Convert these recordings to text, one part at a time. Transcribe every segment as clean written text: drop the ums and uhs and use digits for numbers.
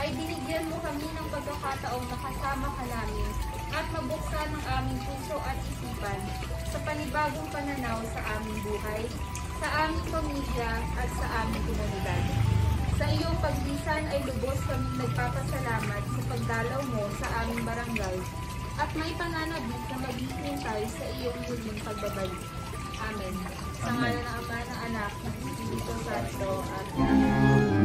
ay binigyan mo kami ng pagkakataong nakasama ka namin at mabuksan ang aming puso at isipan sa panibagong pananaw sa aming buhay, sa aming pamilya at sa aming komunidad. Sa iyong paglisan ay lubos kami nagpapasalamat sa pagdalaw mo sa aming barangay at may pananabik na maghihintay sa iyong muling pagbabalik. Amen. Sa ngalan ng Ama, ng Anak, ng Espiritu Santo. Amen.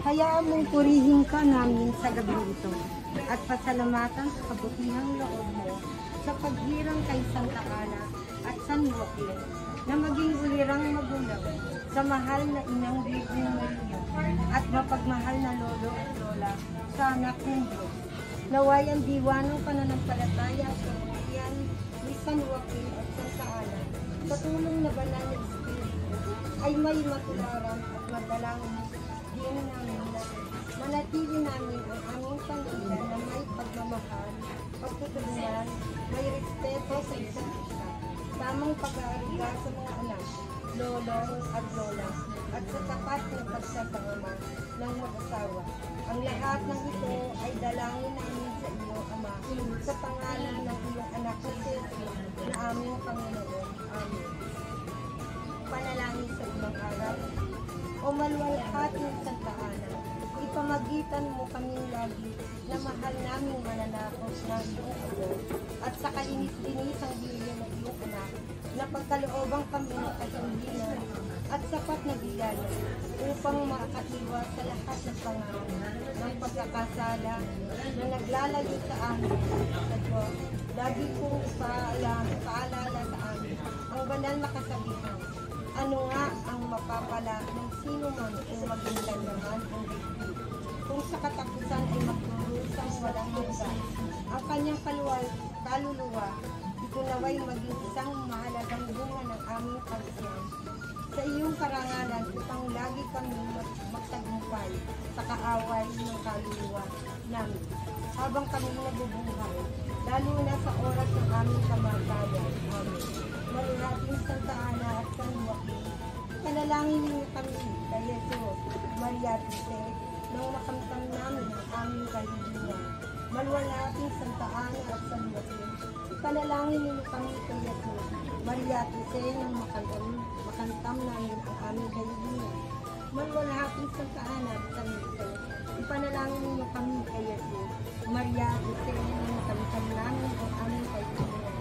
Hayaan mong purihin ka namin sa gabi ito at pasalamatan sa kabutihang loob mo sa paghirang kay Santa Ana at San Joaquin na maging ulirang magulang sa mahal na inang Virgin Maria at mapagmahal na lolo at lola sa anak ng Diyos. Naway ang diwa ng pananampalataya sa Marian ni San Joaquin at Santa Ana sa tulong na banal na Espiritu ay may matularan at madalangin din namin na manatili namin ang aming pamilya na may pagmamahal, pagtutulungan, may respeto sa isa't isa, tamang pag-aariga sa mga anak, lolo at lola, at sa tapat na pagsasama ng mag-asawa. Ang lahat ng ito ay dalangin namin sa iyo, Ama, sa pangalan ng iyong anak na Jesus na aming Panginoon. Amen. Panalangin sa ibang araw. O maluwalhati ng Santa Ana, ipamagitan mo kaming lagi na mahal namin mananakot ng iyong apo at sa kalinis-linis ang bilya ng iyong anak na pagkaloobang kami ng kasambinan at sapat na biyaya upang makaiwas sa lahat ng pangalan ng pagkakasala na naglalayo sa amin sa Diyos. Lagi kong paalala sa amin ang banal na kasabihan. Ano nga ang mapapala ng sino man kung maghintay naman ang daigdig? Kung sa katapusan ay magdurusang walang hanggan, ang kanyang kaluluwa, ito naway maging isang mahalagang bunga ng aming kalsyan. Sa iyong karangalan, upang lagi kami magtagumpay sa kaaway ng kaluluwa namin, habang kami nabubuhay, lalo na sa oras ng aming kamatayan. Amen. Malulating Santa Ana at San Joaquin, panalangin niyo kami kay Jesus, Maria at Jose, nang makamtan namin ang aming kahilingan. Malulating Santa Ana at San Joaquin, panalangin niyo kami kay Jesus, Maria at Jose, nang makamtan namin ang aming kahilingan. Malulating Santa Ana at San Jose, ipanalangin niyo kami kay Jesus, Maria at Jose, nang makamtan namin ang aming kahilingan.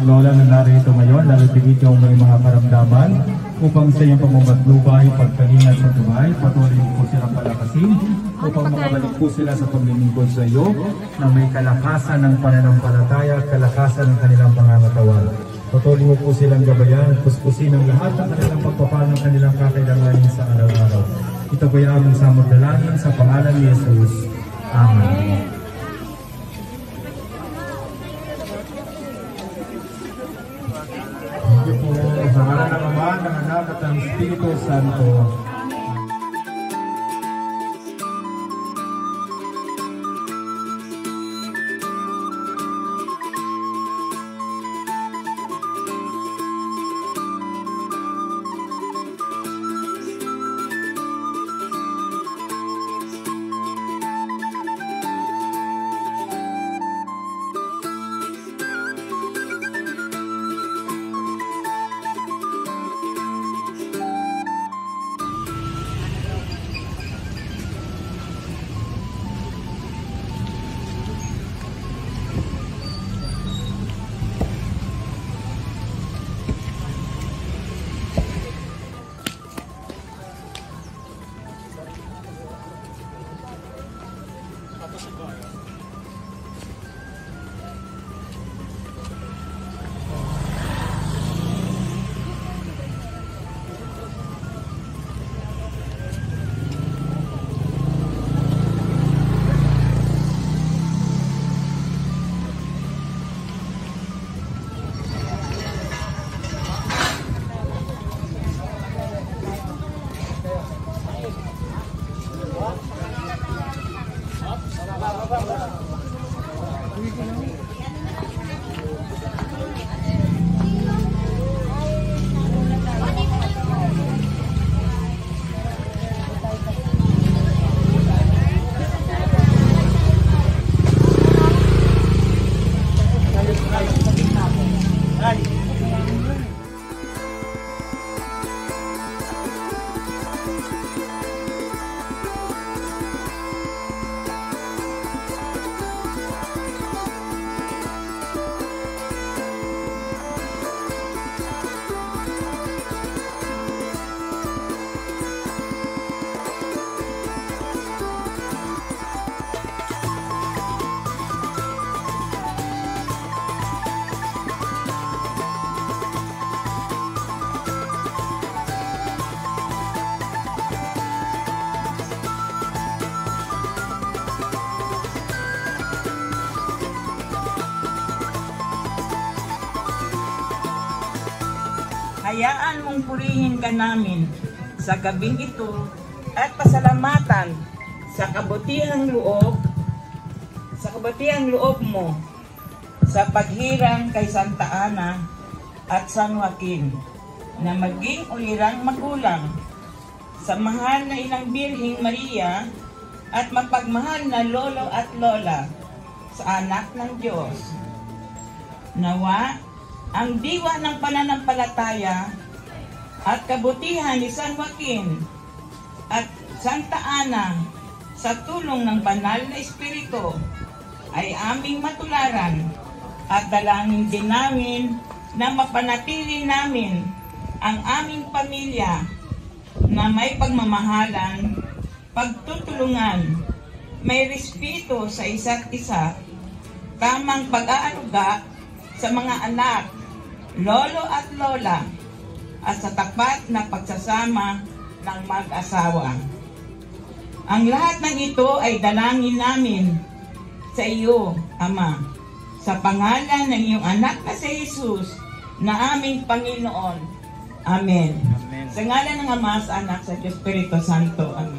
Lola na narito ngayon, nalatigit yung may mga karamdaman upang sa iyong pamamaglubay, pagkalinga sa buhay, patuloy po silang palakasin upang makabalik po sila sa paglilingkod sa iyo na may kalakasan ng pananampalataya at kalakasan ng kanilang pangangatawan. Patuloy mo po silang gabayan at puspusin ang lahat ng kanilang pagpapalo ng kanilang kakailanganin sa araw-araw. Ito po yung aming samot dalangin sa pangalan ni Jesus. Amen. Sa ngalan ng Ama, ng Anak at ng Espiritu Santo. Hayaan mong purihin ka namin sa gabing ito at pasalamatan sa kabutihang loob mo sa paghirang kay Santa Ana at San Joaquin na maging ulirang magulang sa mahal na Inang Birheng Maria at mapagmahal na lolo at lola sa anak ng Diyos. Nawa, ang diwa ng pananampalataya at kabutihan ni San Joaquin at Santa Ana sa tulong ng banal na Espiritu ay aming matularan at dalangin din namin na mapanatili namin ang aming pamilya na may pagmamahalan, pagtutulungan, may respeto sa isa't isa, tamang pag-aaruga sa mga anak, lolo at lola, at sa tapat na pagsasama ng mag-asawa. Ang lahat ng ito ay dalangin namin sa iyo, Ama, sa pangalan ng iyong anak na si Jesus na aming Panginoon. Amen. Amen. Sa ngalan ng Ama, sa Anak, sa Diyos Espiritu Santo. Amen.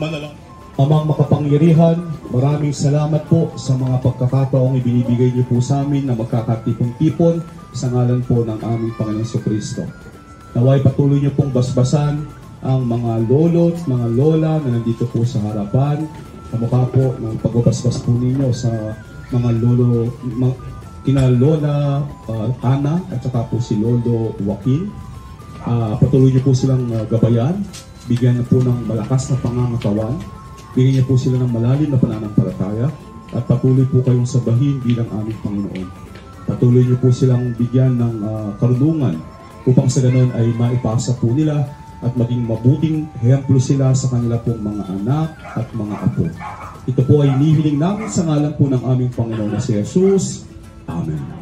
Manalangin. Amang makapangyarihan, maraming salamat po sa mga pagkakataong ibinibigay niyo po sa amin na magkakatipon-tipon sa ngalan po ng aming Panginoong Jesucristo. Naway patuloy niyo pong basbasan ang mga lolo at mga lola na nandito po sa harapan. Kamukha po ng pagbabasbas po ninyo sa mga lolo, kina Lola Ana at saka po si Lolo Joaquin. Patuloy niyo po silang gabayan. Bigyan niyo po ng malakas na pangangatawan, bigyan niyo po sila ng malalim na pananampalataya, at patuloy po kayong sabahin bilang aming Panginoon. Patuloy niyo po silang bigyan ng karunungan upang sa ganon ay maipasa po nila at maging mabuting ehemplo sila sa kanila pong mga anak at mga apo. Ito po ay inihiling namin sa ngalan po ng aming Panginoon na si Jesus. Amen.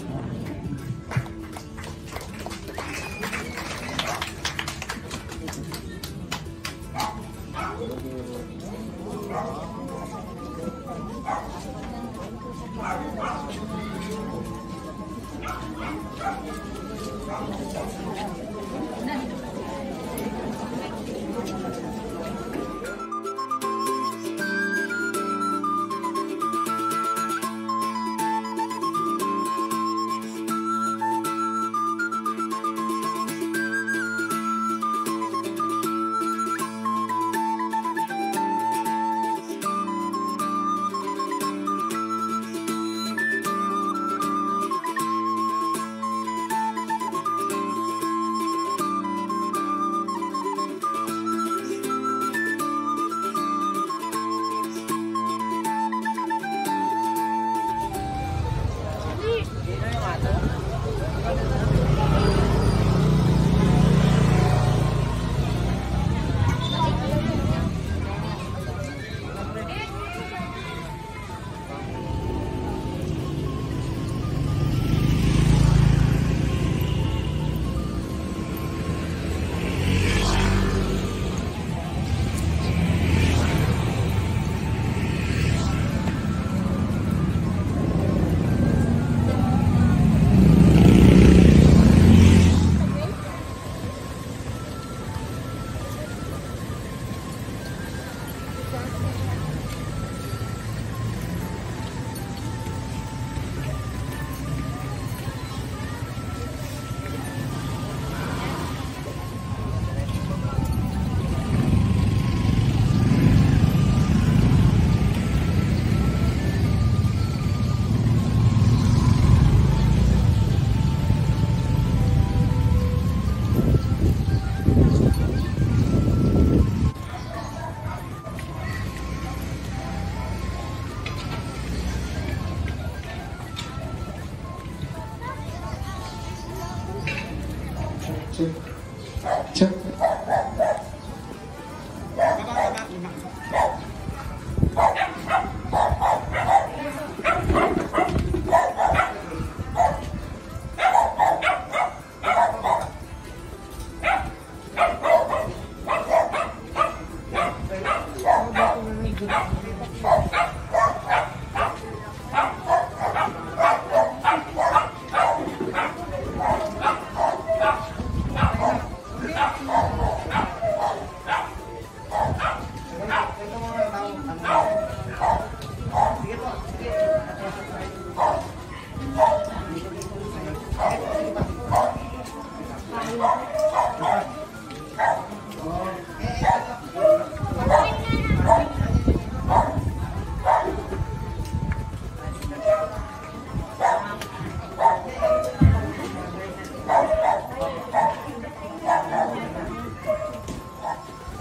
Check.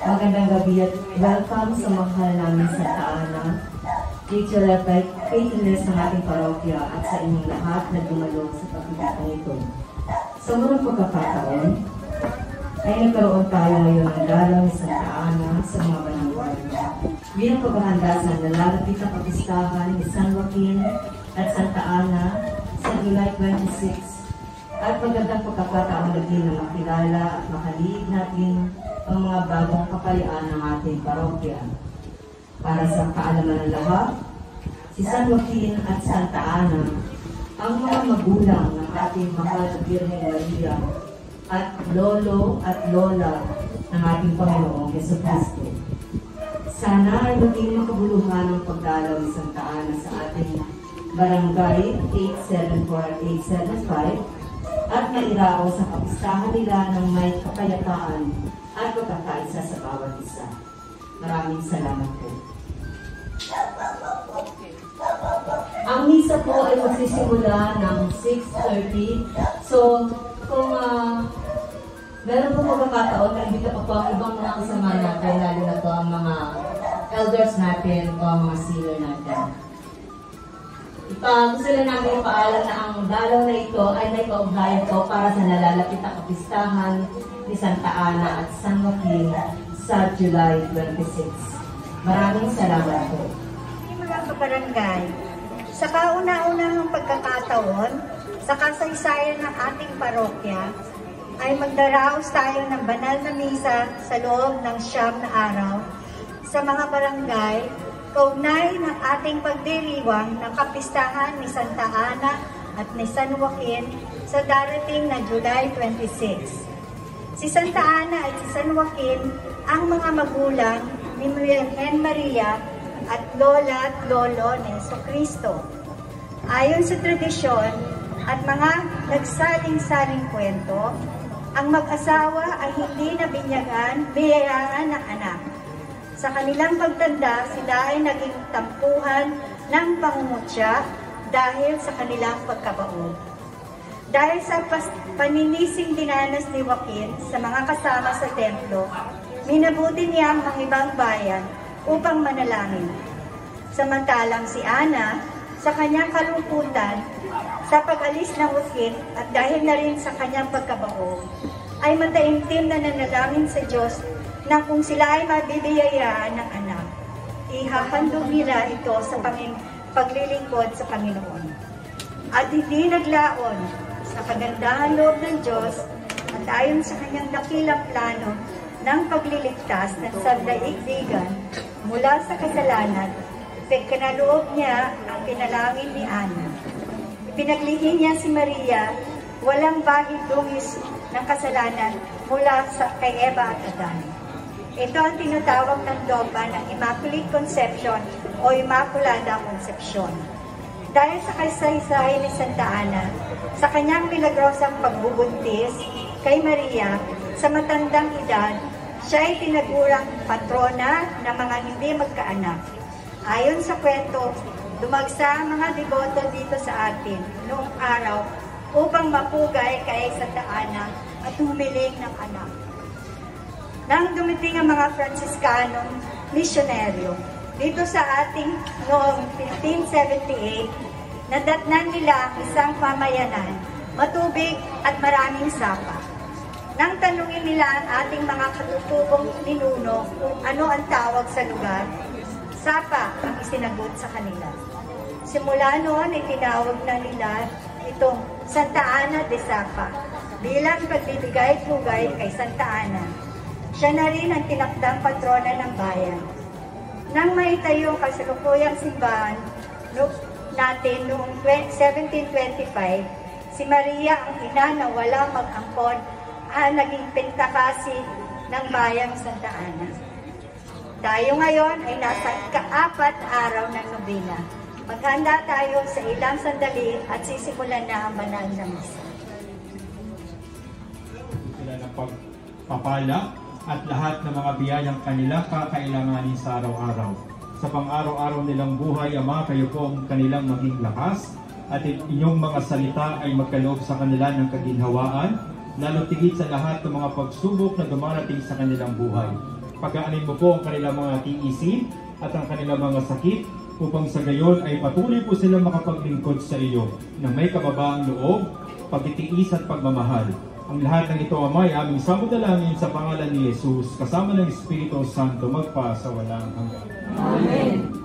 Magandang gabi at welcome sa mahal namin Santa Ana. Teacher at faithfulness ng ating parokya at sa inyong lahat na dumalo sa pagkikitang ito. Sa unang pagkakataon, ay nagkaroon tayo ngayon ng dalaw ni Santa Ana sa mga barangay. Bilang paghahanda sa nalalapit na kapistahan ni San Joaquin at Santa Ana sa July 26, at magandang pagkakataon na din na makilala at makaliig natin ang mga bagong kapayaan ng ating parokya. Para sa kaalaman ng lahat, si San Joaquin at Santa Ana ang mga magulang ng ating mahal na Birhen Maria at lolo at lola ng ating Panginoong Jesucristo. Sana ay maging makabuluhan ang pagdalaw ni Santa Ana sa ating barangay 874-875 at mairao sa kapistahan nila ng may kapayapaan at pagkakaisa sa bawat isa. Maraming salamat po. Ang misa po ay magsisimula ng 6:30. So, kung meron po pagkakataon na imbita pa po ang ibang mga kasama natin, lalo na po ang mga elders natin o ang mga senior natin. Gusto lang namin ipaalam na ang dalaw na ito ay may kaugnayan po para sa nalalapit na kapistahan ni Santa Ana at San Joaquin sa July 26. Maraming salamat po. Mga kabarangay, sa kauna-unahang pagkakataon, sa kasaysayan ng ating parokya, ay magdaraos tayo ng banal na misa sa loob ng 9 na araw sa mga barangay, kaugnay ng ating pagdiriwang ng kapistahan ni Santa Ana at ni San Joaquin sa darating na July 26. Si Santa Ana at si San Joaquin ang mga magulang ni Birhen Maria at lola at lolo ni Jesucristo. Ayon sa tradisyon at mga nagsaling-saling kwento, ang mag-asawa ay hindi biyayaan ng anak. Sa kanilang pagtanda, sila ay naging tampuhan ng pangungutya dahil sa kanilang pagkabaog. Dahil sa paninising dinanas ni Joaquin sa mga kasama sa templo, minabuti niya ang mga ibang bayan upang manalangin. Samantalang si Ana, sa kanyang kalungkutan, sa pag-alis ng Joaquin at dahil na rin sa kanyang pagkabaog, ay mataimtim na nanalangin sa Diyos na kung sila ay mabibiyayaan ng anak, ihahandog nila ito sa paglilingkod sa Panginoon. At hindi naglaon sa kagandahan loob ng Diyos at ayon sa kanyang dakilang plano ng pagliligtas ng sandaigdigan mula sa kasalanan, ipagkaloob niya ang pinalangin ni Ana. Ipinaglihin niya si Maria, walang bahid dungis ng kasalanan mula sa kay Eva at Adan. Ito ang tinatawag ng dogma ng Immaculate Conception o Immaculada Conception. Dahil sa kasaysayan ni Santa Ana, sa kanyang milagrosang pagbubuntis kay Maria sa matandang edad, siya ay tinagurang patrona ng mga hindi magkaanak. Ayon sa kwento, dumagsa ang mga deboto dito sa atin noong araw upang mapugay kay Santa Ana at humiling ng anak. Nang dumating ang mga Franciscanong misyonaryo dito sa ating noong 1578, nadatnan nila ang isang pamayanan, matubig at maraming sapa. Nang tanungin nila ang ating mga katutubong ninuno kung ano ang tawag sa lugar, Sapa ang isinagot sa kanila. Simula noon ay tinawag na nila itong Santa Ana de Sapa bilang pagbibigay-pugay kay Santa Ana. Siya na rin ang tinakdang patrona ng bayan. Nang maitayo ang kasalukuyang simbahan natin noong 1725, si Maria ang ina na walang mag-ampon ang naging pintakasi ng bayang Santa Ana. Tayo ngayon ay nasa ika-4 araw ng nobena. Maghanda tayo sa ilang sandali at sisimulan na ang banal na misa. Sila ng pagpapala at lahat ng mga biyayang kanila kakailanganin sa araw-araw. Sa pang-araw-araw nilang buhay, Ama, kayo po ang kanilang maging lakas at inyong mga salita ay magkaloob sa kanila ng kaginhawaan, lalo tigit sa lahat ng mga pagsubok na dumarating sa kanilang buhay. Pagkaanin mo po ang kanilang mga tiisin at ang kanilang mga sakit, upang sa gayon ay patuloy po silang makapaglingkod sa iyo na may kababaang loob, pagtitiis at pagmamahal. Ang lahat ng ito, Ama, ay aming samudalangin sa pangalan ni Jesus, kasama ng Espiritu Santo, magpa sa walang hanggan. Amen.